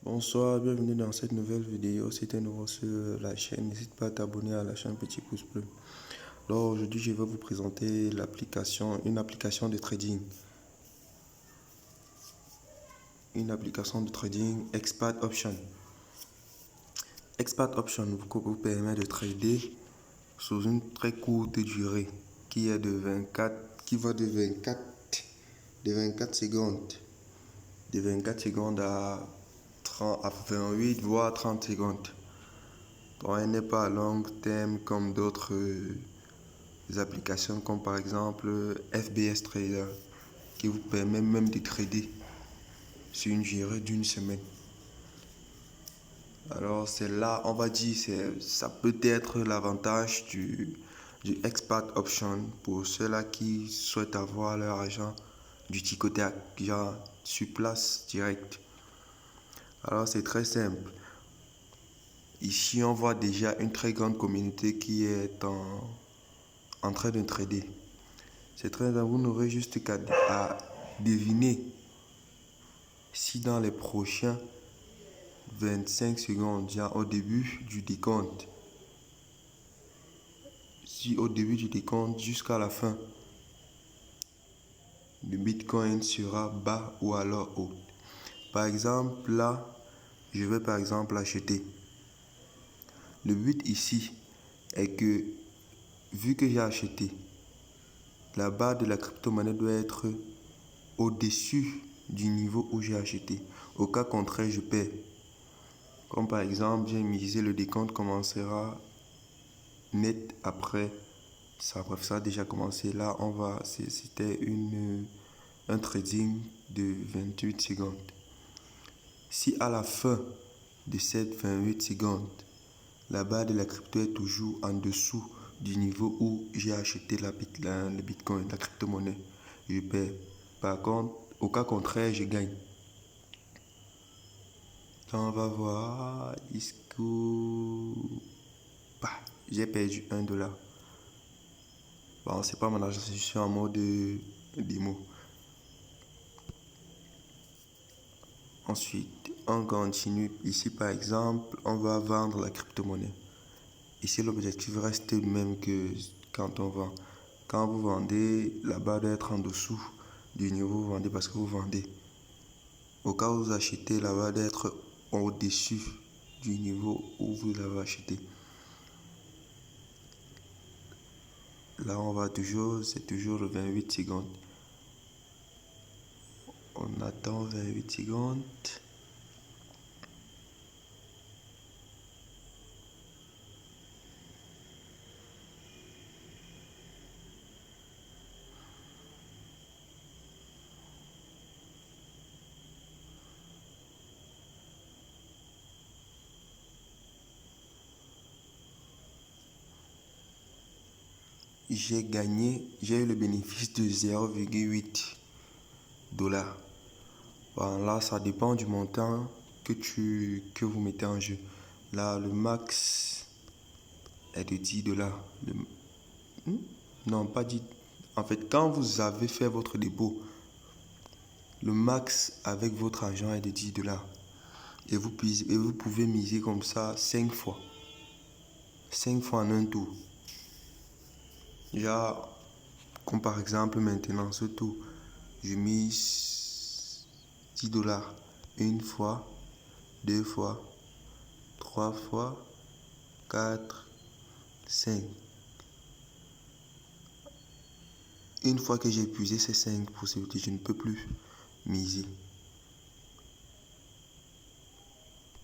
Bonsoir, bienvenue dans cette nouvelle vidéo. Si tu es nouveau sur la chaîne, n'hésite pas à t'abonner à la chaîne, petit pouce bleu. Alors aujourd'hui, je vais vous présenter une application de trading. Une application de trading Expat Option. Expat Option vous permet de trader sous une très courte durée qui va de 24 secondes. De 24 secondes à 28 voire 30 secondes. Donc elle n'est pas à long terme comme d'autres applications comme par exemple FBS Trader qui vous permet même de trader sur une durée d'une semaine. Alors c'est là, on va dire, ça peut être l'avantage du Expat Option pour ceux-là qui souhaitent avoir leur argent du petit côté sur place direct. Alors c'est très simple. Ici, on voit déjà une très grande communauté qui est en train de trader. C'est très simple, vous n'aurez juste qu'à deviner si dans les prochains 25 secondes, au début du décompte, jusqu'à la fin, le Bitcoin sera bas ou alors haut. Par exemple, là, je vais par exemple acheter. Le but ici est que, vu que j'ai acheté, la barre de la crypto-monnaie doit être au-dessus du niveau où j'ai acheté. Au cas contraire, je perds. Comme par exemple, j'ai misé, le décompte commencera net après ça. Bref, ça a déjà commencé. Là, c'était un trading de 28 secondes. Si à la fin de cette 28 secondes, la barre de la crypto est toujours en dessous du niveau où j'ai acheté le Bitcoin, la crypto-monnaie, je perds. Par contre, au cas contraire, je gagne. On va voir. J'ai perdu $1. Bon, c'est pas mon argent, je suis en mode démo. Ensuite, on continue. Ici, par exemple, on va vendre la crypto-monnaie. Ici, l'objectif reste le même que quand on vend. Quand vous vendez, la barre doit être en dessous du niveau où vous vendez parce que vous vendez. Au cas où vous achetez, la barre doit être au-dessus du niveau où vous l'avez acheté. Là, c'est toujours le 28 secondes. On attend 28 secondes. J'ai eu le bénéfice de 0,8 $. Bon, là, ça dépend du montant que vous mettez en jeu. Là, le max est de 10 $. Non, pas 10. En fait, quand vous avez fait votre dépôt, le max avec votre argent est de 10 $. Et vous pouvez miser comme ça 5 fois. 5 fois en un tour. Comme par exemple maintenant, ce tour, je mise 10 $. Une fois, deux fois, trois fois, 4, 5. Une fois que j'ai épuisé ces 5 possibilités, je ne peux plus miser.